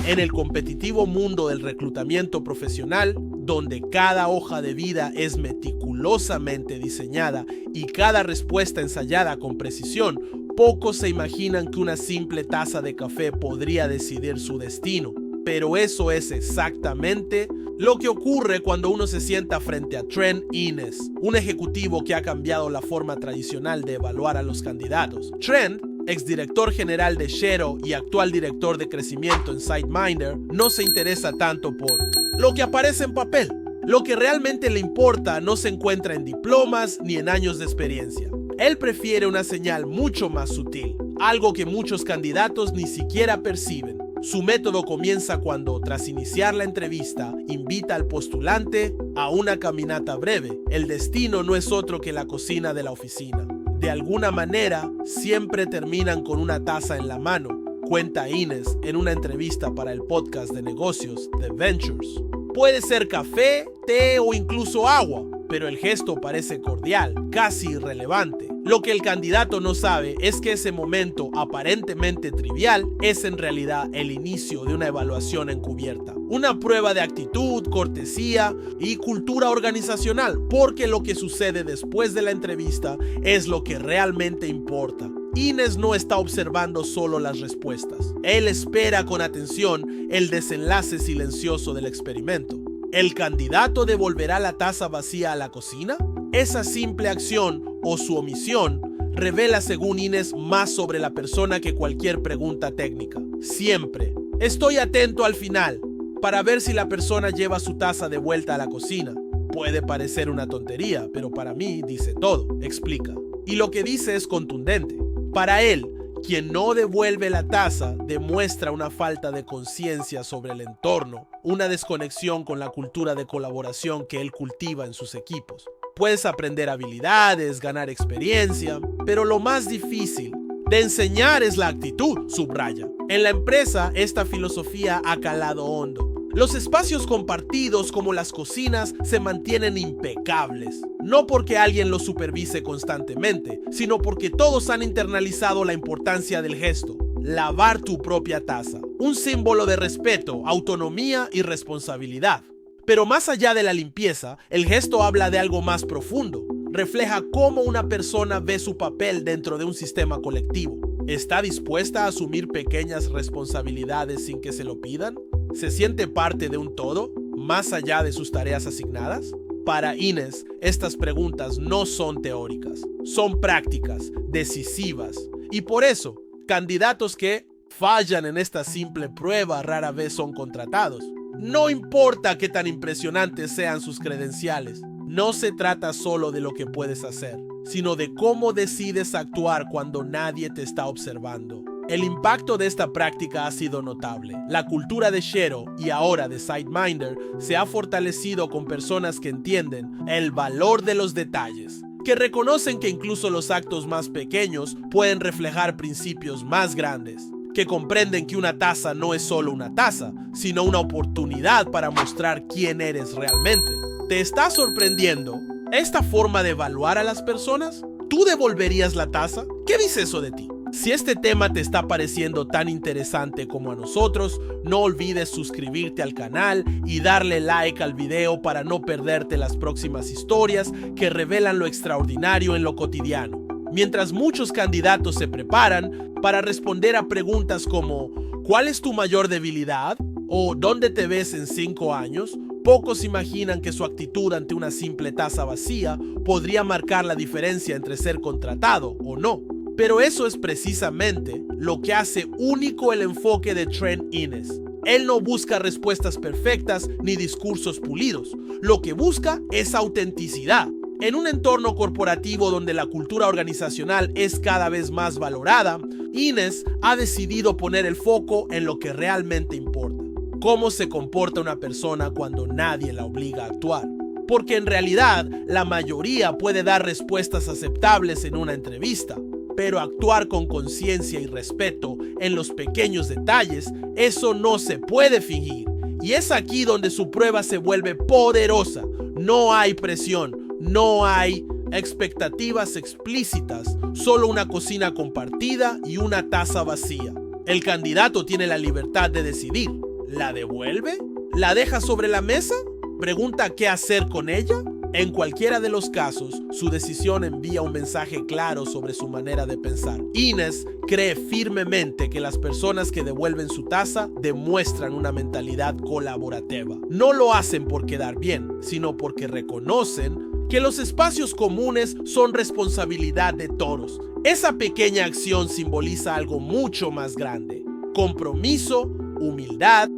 En el competitivo mundo del reclutamiento profesional, donde cada hoja de vida es meticulosamente diseñada y cada respuesta ensayada con precisión, pocos se imaginan que una simple taza de café podría decidir su destino. Pero eso es exactamente lo que ocurre cuando uno se sienta frente a Trent Innes, un ejecutivo que ha cambiado la forma tradicional de evaluar a los candidatos. Trent, exdirector general de Xero y actual director de crecimiento en SiteMinder, no se interesa tanto por lo que aparece en papel. Lo que realmente le importa no se encuentra en diplomas ni en años de experiencia. Él prefiere una señal mucho más sutil, algo que muchos candidatos ni siquiera perciben. Su método comienza cuando, tras iniciar la entrevista, invita al postulante a una caminata breve. El destino no es otro que la cocina de la oficina. De alguna manera, siempre terminan con una taza en la mano, cuenta Innes en una entrevista para el podcast de negocios The Ventures. Puede ser café, té o incluso agua, pero el gesto parece cordial, casi irrelevante. Lo que el candidato no sabe es que ese momento aparentemente trivial es en realidad el inicio de una evaluación encubierta. Una prueba de actitud, cortesía y cultura organizacional, porque lo que sucede después de la entrevista es lo que realmente importa. Innes no está observando solo las respuestas. Él espera con atención el desenlace silencioso del experimento. ¿El candidato devolverá la taza vacía a la cocina? Esa simple acción o su omisión revela, según Innes, más sobre la persona que cualquier pregunta técnica. Siempre estoy atento al final para ver si la persona lleva su taza de vuelta a la cocina. Puede parecer una tontería, pero para mí dice todo, explica. Y lo que dice es contundente. Para él, quien no devuelve la taza demuestra una falta de conciencia sobre el entorno, una desconexión con la cultura de colaboración que él cultiva en sus equipos. Puedes aprender habilidades, ganar experiencia, pero lo más difícil de enseñar es la actitud, subraya. En la empresa, esta filosofía ha calado hondo. Los espacios compartidos como las cocinas se mantienen impecables, no porque alguien los supervise constantemente, sino porque todos han internalizado la importancia del gesto. Lavar tu propia taza, un símbolo de respeto, autonomía y responsabilidad. Pero más allá de la limpieza, el gesto habla de algo más profundo. Refleja cómo una persona ve su papel dentro de un sistema colectivo. ¿Está dispuesta a asumir pequeñas responsabilidades sin que se lo pidan? ¿Se siente parte de un todo, más allá de sus tareas asignadas? Para Innes, estas preguntas no son teóricas, son prácticas, decisivas. Y por eso, candidatos que fallan en esta simple prueba rara vez son contratados. No importa qué tan impresionantes sean sus credenciales, no se trata solo de lo que puedes hacer, sino de cómo decides actuar cuando nadie te está observando. El impacto de esta práctica ha sido notable. La cultura de Xero y ahora de SiteMinder se ha fortalecido con personas que entienden el valor de los detalles, que reconocen que incluso los actos más pequeños pueden reflejar principios más grandes, que comprenden que una taza no es solo una taza, sino una oportunidad para mostrar quién eres realmente. ¿Te está sorprendiendo esta forma de evaluar a las personas? ¿Tú devolverías la taza? ¿Qué dice eso de ti? Si este tema te está pareciendo tan interesante como a nosotros, no olvides suscribirte al canal y darle like al video para no perderte las próximas historias que revelan lo extraordinario en lo cotidiano. Mientras muchos candidatos se preparan para responder a preguntas como ¿cuál es tu mayor debilidad? O ¿dónde te ves en 5 años? Pocos imaginan que su actitud ante una simple taza vacía podría marcar la diferencia entre ser contratado o no. Pero eso es precisamente lo que hace único el enfoque de Trent Innes. Él no busca respuestas perfectas ni discursos pulidos. Lo que busca es autenticidad. En un entorno corporativo donde la cultura organizacional es cada vez más valorada, Innes ha decidido poner el foco en lo que realmente importa. Cómo se comporta una persona cuando nadie la obliga a actuar. Porque en realidad, la mayoría puede dar respuestas aceptables en una entrevista. Pero actuar con conciencia y respeto en los pequeños detalles, eso no se puede fingir. Y es aquí donde su prueba se vuelve poderosa. No hay presión, no hay expectativas explícitas, solo una cocina compartida y una taza vacía. El candidato tiene la libertad de decidir. ¿La devuelve? ¿La deja sobre la mesa? ¿Pregunta qué hacer con ella? En cualquiera de los casos, su decisión envía un mensaje claro sobre su manera de pensar. Ines cree firmemente que las personas que devuelven su taza demuestran una mentalidad colaborativa. No lo hacen por quedar bien, sino porque reconocen que los espacios comunes son responsabilidad de todos. Esa pequeña acción simboliza algo mucho más grande: compromiso, humildad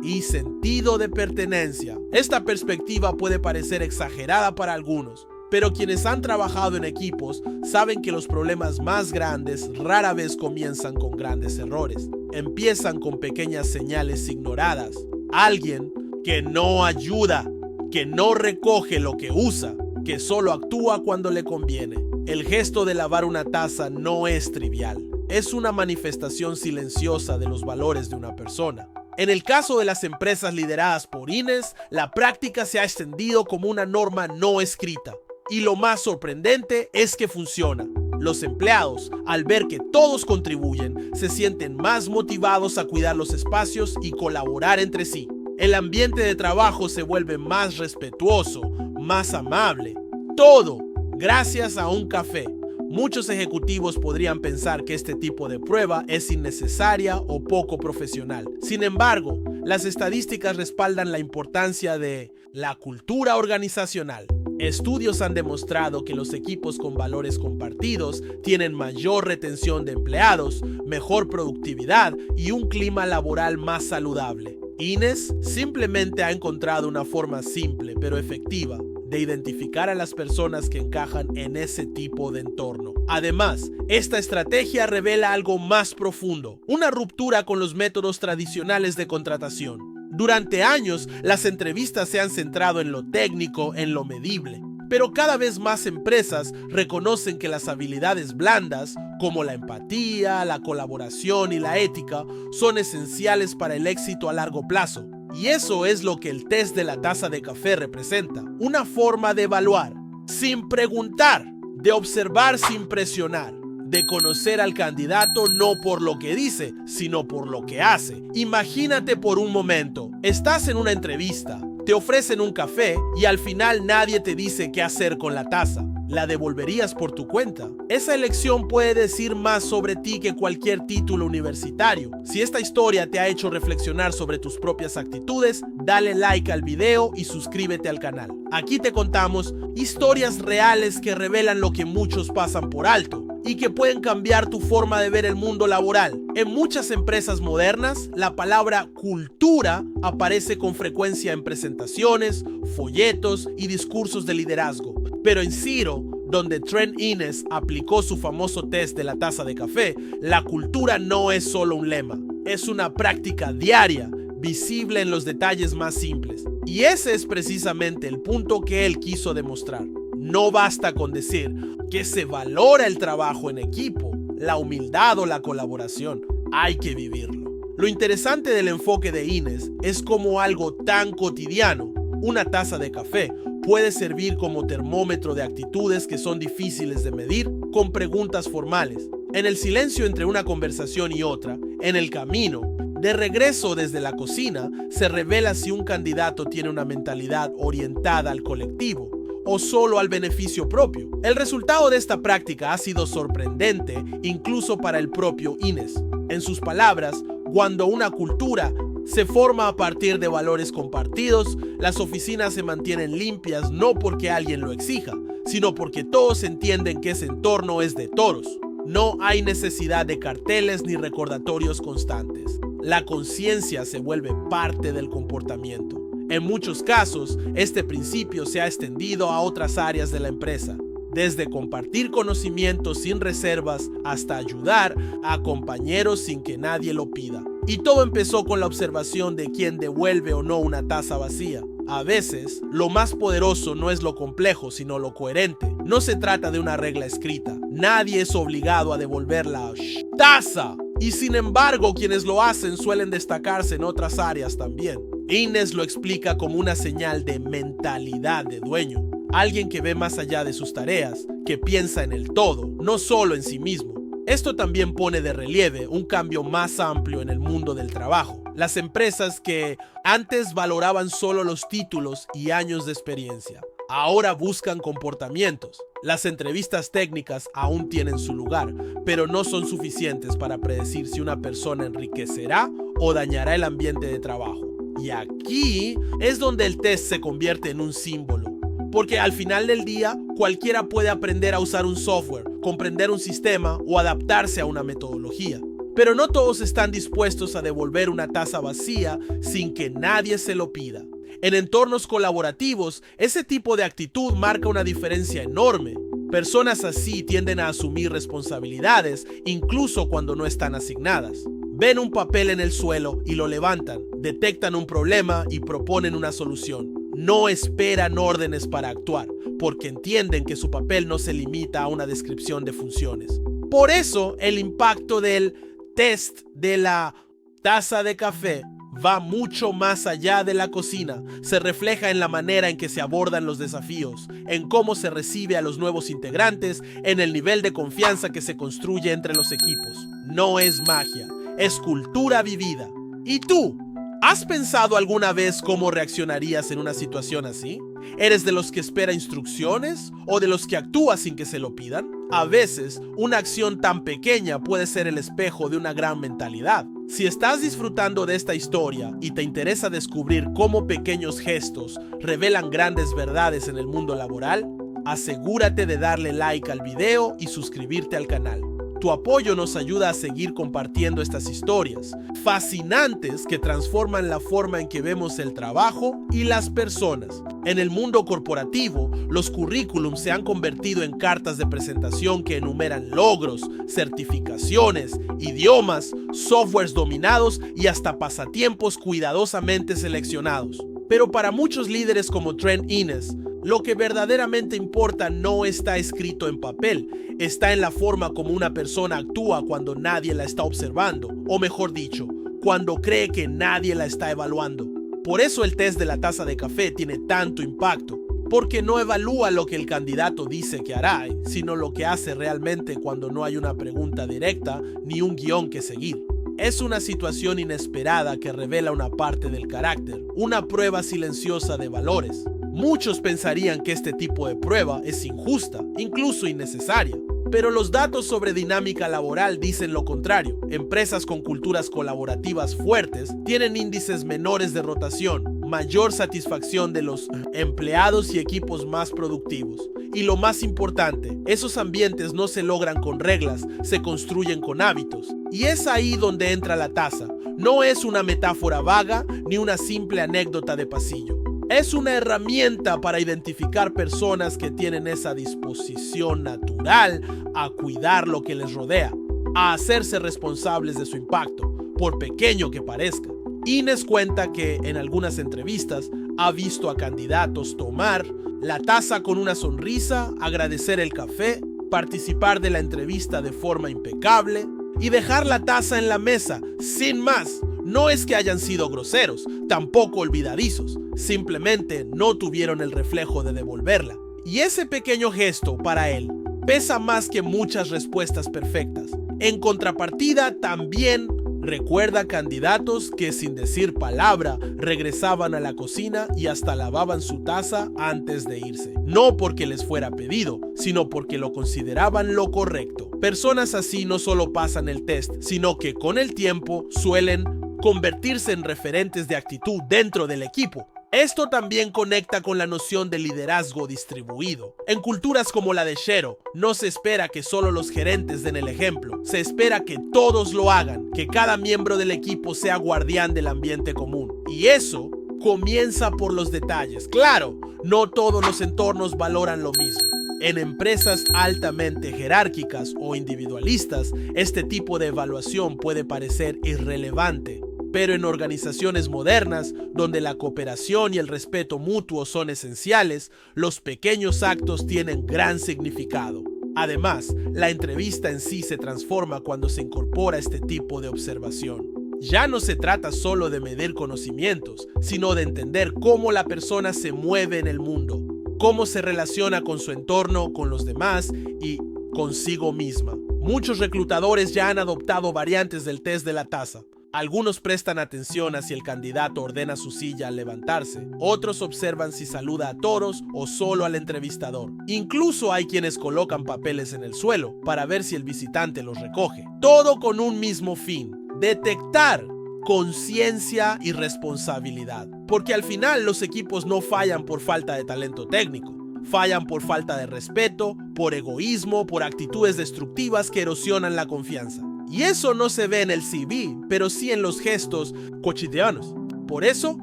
y sentido de pertenencia. Esta perspectiva puede parecer exagerada para algunos, pero quienes han trabajado en equipos saben que los problemas más grandes rara vez comienzan con grandes errores. Empiezan con pequeñas señales ignoradas. Alguien que no ayuda, que no recoge lo que usa, que solo actúa cuando le conviene. El gesto de lavar una taza no es trivial. Es una manifestación silenciosa de los valores de una persona. En el caso de las empresas lideradas por Ines, la práctica se ha extendido como una norma no escrita. Y lo más sorprendente es que funciona. Los empleados, al ver que todos contribuyen, se sienten más motivados a cuidar los espacios y colaborar entre sí. El ambiente de trabajo se vuelve más respetuoso, más amable. Todo gracias a un café. Muchos ejecutivos podrían pensar que este tipo de prueba es innecesaria o poco profesional. Sin embargo, las estadísticas respaldan la importancia de la cultura organizacional. Estudios han demostrado que los equipos con valores compartidos tienen mayor retención de empleados, mejor productividad y un clima laboral más saludable. Ines simplemente ha encontrado una forma simple pero efectiva de identificar a las personas que encajan en ese tipo de entorno. Además, esta estrategia revela algo más profundo: una ruptura con los métodos tradicionales de contratación. Durante años, las entrevistas se han centrado en lo técnico, en lo medible. Pero cada vez más empresas reconocen que las habilidades blandas, como la empatía, la colaboración y la ética, son esenciales para el éxito a largo plazo. Y eso es lo que el test de la taza de café representa: una forma de evaluar sin preguntar, de observar sin presionar, de conocer al candidato no por lo que dice, sino por lo que hace. Imagínate por un momento, estás en una entrevista, te ofrecen un café y al final nadie te dice qué hacer con la taza. ¿La devolverías por tu cuenta? Esa elección puede decir más sobre ti que cualquier título universitario. Si esta historia te ha hecho reflexionar sobre tus propias actitudes, dale like al video y suscríbete al canal. Aquí te contamos historias reales que revelan lo que muchos pasan por alto y que pueden cambiar tu forma de ver el mundo laboral. En muchas empresas modernas, la palabra cultura aparece con frecuencia en presentaciones, folletos y discursos de liderazgo. Pero en Zero, donde Trent Ines aplicó su famoso test de la taza de café, la cultura no es solo un lema, es una práctica diaria, visible en los detalles más simples. Y ese es precisamente el punto que él quiso demostrar. No basta con decir que se valora el trabajo en equipo, la humildad o la colaboración, hay que vivirlo. Lo interesante del enfoque de Ines es cómo algo tan cotidiano, una taza de café, puede servir como termómetro de actitudes que son difíciles de medir con preguntas formales. En el silencio entre una conversación y otra, en el camino, de regreso desde la cocina, se revela si un candidato tiene una mentalidad orientada al colectivo o solo al beneficio propio. El resultado de esta práctica ha sido sorprendente incluso para el propio Ines. En sus palabras, cuando una cultura se forma a partir de valores compartidos, las oficinas se mantienen limpias no porque alguien lo exija, sino porque todos entienden que ese entorno es de todos. No hay necesidad de carteles ni recordatorios constantes. La conciencia se vuelve parte del comportamiento. En muchos casos, este principio se ha extendido a otras áreas de la empresa, desde compartir conocimientos sin reservas hasta ayudar a compañeros sin que nadie lo pida. Y todo empezó con la observación de quién devuelve o no una taza vacía. A veces, lo más poderoso no es lo complejo, sino lo coherente. No se trata de una regla escrita. Nadie es obligado a devolver la taza. Y sin embargo, quienes lo hacen suelen destacarse en otras áreas también. Ines lo explica como una señal de mentalidad de dueño. Alguien que ve más allá de sus tareas, que piensa en el todo, no solo en sí mismo. Esto también pone de relieve un cambio más amplio en el mundo del trabajo. Las empresas que antes valoraban solo los títulos y años de experiencia, ahora buscan comportamientos. Las entrevistas técnicas aún tienen su lugar, pero no son suficientes para predecir si una persona enriquecerá o dañará el ambiente de trabajo. Y aquí es donde el test se convierte en un símbolo. Porque al final del día, cualquiera puede aprender a usar un software, comprender un sistema o adaptarse a una metodología. Pero no todos están dispuestos a devolver una taza vacía sin que nadie se lo pida. En entornos colaborativos, ese tipo de actitud marca una diferencia enorme. Personas así tienden a asumir responsabilidades, incluso cuando no están asignadas. Ven un papel en el suelo y lo levantan, detectan un problema y proponen una solución. No esperan órdenes para actuar, porque entienden que su papel no se limita a una descripción de funciones. Por eso, el impacto del test de la taza de café va mucho más allá de la cocina. Se refleja en la manera en que se abordan los desafíos, en cómo se recibe a los nuevos integrantes, en el nivel de confianza que se construye entre los equipos. No es magia, es cultura vivida. ¿Y tú? ¿Has pensado alguna vez cómo reaccionarías en una situación así? ¿Eres de los que espera instrucciones o de los que actúa sin que se lo pidan? A veces, una acción tan pequeña puede ser el espejo de una gran mentalidad. Si estás disfrutando de esta historia y te interesa descubrir cómo pequeños gestos revelan grandes verdades en el mundo laboral, asegúrate de darle like al video y suscribirte al canal. Tu apoyo nos ayuda a seguir compartiendo estas historias fascinantes que transforman la forma en que vemos el trabajo y las personas. En el mundo corporativo, los currículums se han convertido en cartas de presentación que enumeran logros, certificaciones, idiomas, softwares dominados y hasta pasatiempos cuidadosamente seleccionados. Pero para muchos líderes como Trent Innes, lo que verdaderamente importa no está escrito en papel, está en la forma como una persona actúa cuando nadie la está observando, o mejor dicho, cuando cree que nadie la está evaluando. Por eso el test de la taza de café tiene tanto impacto, porque no evalúa lo que el candidato dice que hará, sino lo que hace realmente cuando no hay una pregunta directa ni un guión que seguir. Es una situación inesperada que revela una parte del carácter, una prueba silenciosa de valores. Muchos pensarían que este tipo de prueba es injusta, incluso innecesaria. Pero los datos sobre dinámica laboral dicen lo contrario. Empresas con culturas colaborativas fuertes tienen índices menores de rotación, mayor satisfacción de los empleados y equipos más productivos. Y lo más importante, esos ambientes no se logran con reglas, se construyen con hábitos. Y es ahí donde entra la taza. No es una metáfora vaga ni una simple anécdota de pasillo. Es una herramienta para identificar personas que tienen esa disposición natural a cuidar lo que les rodea, a hacerse responsables de su impacto, por pequeño que parezca. Innes cuenta que en algunas entrevistas ha visto a candidatos tomar la taza con una sonrisa, agradecer el café, participar de la entrevista de forma impecable y dejar la taza en la mesa, sin más. No es que hayan sido groseros, tampoco olvidadizos, simplemente no tuvieron el reflejo de devolverla. Y ese pequeño gesto para él pesa más que muchas respuestas perfectas. En contrapartida, también recuerda candidatos que sin decir palabra regresaban a la cocina y hasta lavaban su taza antes de irse. No porque les fuera pedido, sino porque lo consideraban lo correcto. Personas así no solo pasan el test, sino que con el tiempo suelen convertirse en referentes de actitud dentro del equipo. Esto también conecta con la noción de liderazgo distribuido. En culturas como la de Xero, no se espera que solo los gerentes den el ejemplo. Se espera que todos lo hagan, que cada miembro del equipo sea guardián del ambiente común. Y eso comienza por los detalles. Claro, no todos los entornos valoran lo mismo. En empresas altamente jerárquicas o individualistas, este tipo de evaluación puede parecer irrelevante. Pero en organizaciones modernas, donde la cooperación y el respeto mutuo son esenciales, los pequeños actos tienen gran significado. Además, la entrevista en sí se transforma cuando se incorpora este tipo de observación. Ya no se trata solo de medir conocimientos, sino de entender cómo la persona se mueve en el mundo, cómo se relaciona con su entorno, con los demás y consigo misma. Muchos reclutadores ya han adoptado variantes del test de la taza. Algunos prestan atención a si el candidato ordena su silla al levantarse, otros observan si saluda a todos o solo al entrevistador. Incluso hay quienes colocan papeles en el suelo para ver si el visitante los recoge. Todo con un mismo fin: detectar conciencia y responsabilidad. Porque al final los equipos no fallan por falta de talento técnico. Fallan por falta de respeto, por egoísmo, por actitudes destructivas que erosionan la confianza. Y eso no se ve en el CV, pero sí en los gestos cotidianos. Por eso,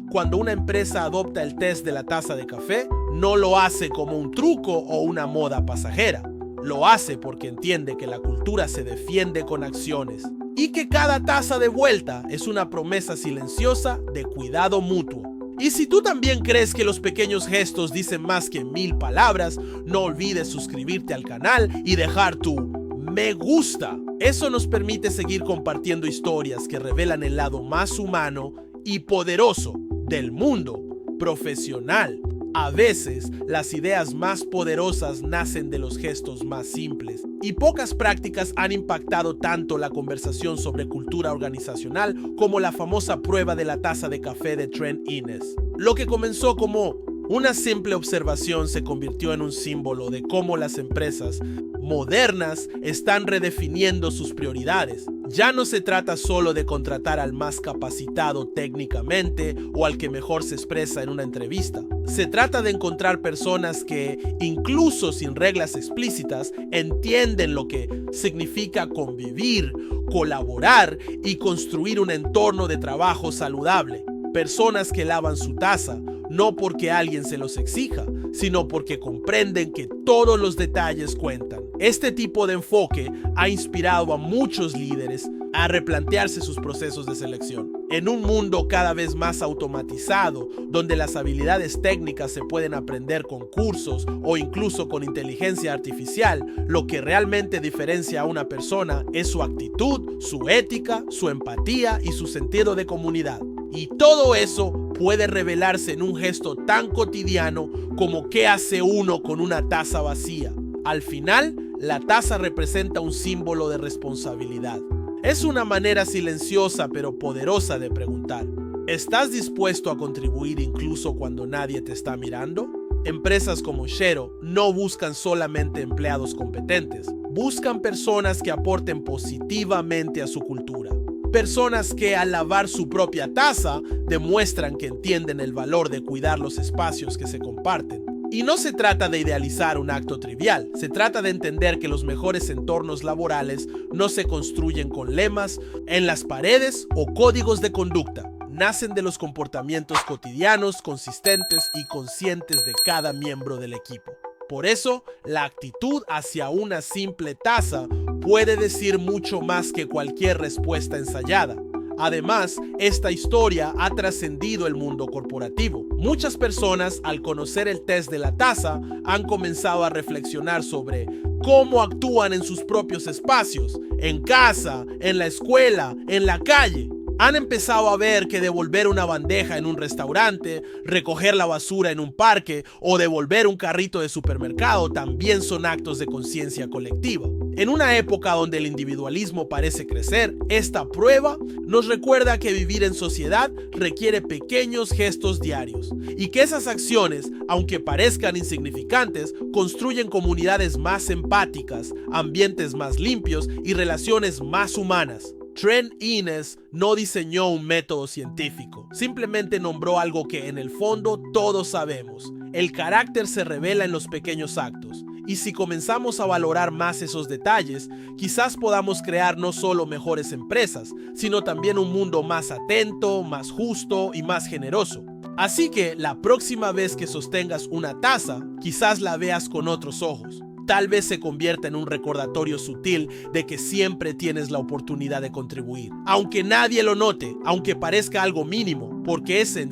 cuando una empresa adopta el test de la taza de café, no lo hace como un truco o una moda pasajera. Lo hace porque entiende que la cultura se defiende con acciones y que cada taza de vuelta es una promesa silenciosa de cuidado mutuo. Y si tú también crees que los pequeños gestos dicen más que 1000 palabras, no olvides suscribirte al canal y dejar tu me gusta. Eso nos permite seguir compartiendo historias que revelan el lado más humano y poderoso del mundo profesional. A veces, las ideas más poderosas nacen de los gestos más simples, y pocas prácticas han impactado tanto la conversación sobre cultura organizacional como la famosa prueba de la taza de café de Trent Innes. Lo que comenzó como una simple observación se convirtió en un símbolo de cómo las empresas modernas están redefiniendo sus prioridades. Ya no se trata solo de contratar al más capacitado técnicamente o al que mejor se expresa en una entrevista. Se trata de encontrar personas que, incluso sin reglas explícitas, entienden lo que significa convivir, colaborar y construir un entorno de trabajo saludable. Personas que lavan su taza, no porque alguien se los exija, sino porque comprenden que todos los detalles cuentan. Este tipo de enfoque ha inspirado a muchos líderes a replantearse sus procesos de selección. En un mundo cada vez más automatizado, donde las habilidades técnicas se pueden aprender con cursos o incluso con inteligencia artificial, lo que realmente diferencia a una persona es su actitud, su ética, su empatía y su sentido de comunidad. Y todo eso puede revelarse en un gesto tan cotidiano como qué hace uno con una taza vacía. Al final, la taza representa un símbolo de responsabilidad. Es una manera silenciosa pero poderosa de preguntar: ¿estás dispuesto a contribuir incluso cuando nadie te está mirando? Empresas como Xero no buscan solamente empleados competentes, buscan personas que aporten positivamente a su cultura. Personas que al lavar su propia taza demuestran que entienden el valor de cuidar los espacios que se comparten. Y no se trata de idealizar un acto trivial, se trata de entender que los mejores entornos laborales no se construyen con lemas en las paredes o códigos de conducta. Nacen de los comportamientos cotidianos, consistentes y conscientes de cada miembro del equipo. Por eso, la actitud hacia una simple taza puede decir mucho más que cualquier respuesta ensayada. Además, esta historia ha trascendido el mundo corporativo. Muchas personas, al conocer el test de la taza, han comenzado a reflexionar sobre cómo actúan en sus propios espacios, en casa, en la escuela, en la calle. Han empezado a ver que devolver una bandeja en un restaurante, recoger la basura en un parque o devolver un carrito de supermercado también son actos de conciencia colectiva. En una época donde el individualismo parece crecer, esta prueba nos recuerda que vivir en sociedad requiere pequeños gestos diarios y que esas acciones, aunque parezcan insignificantes, construyen comunidades más empáticas, ambientes más limpios y relaciones más humanas. Trent Innes no diseñó un método científico, simplemente nombró algo que en el fondo todos sabemos. El carácter se revela en los pequeños actos, y si comenzamos a valorar más esos detalles, quizás podamos crear no solo mejores empresas, sino también un mundo más atento, más justo y más generoso. Así que la próxima vez que sostengas una taza, quizás la veas con otros ojos. Tal vez se convierta en un recordatorio sutil de que siempre tienes la oportunidad de contribuir. Aunque nadie lo note, aunque parezca algo mínimo, porque es en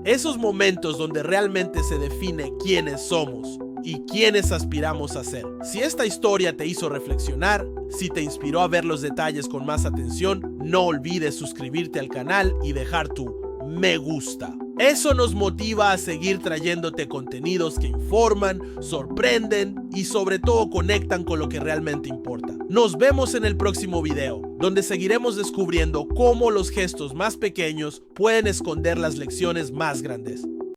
esos momentos donde realmente se define quiénes somos y quiénes aspiramos a ser. Si esta historia te hizo reflexionar, si te inspiró a ver los detalles con más atención, no olvides suscribirte al canal y dejar tu me gusta. Eso nos motiva a seguir trayéndote contenidos que informan, sorprenden y sobre todo conectan con lo que realmente importa. Nos vemos en el próximo video, donde seguiremos descubriendo cómo los gestos más pequeños pueden esconder las lecciones más grandes.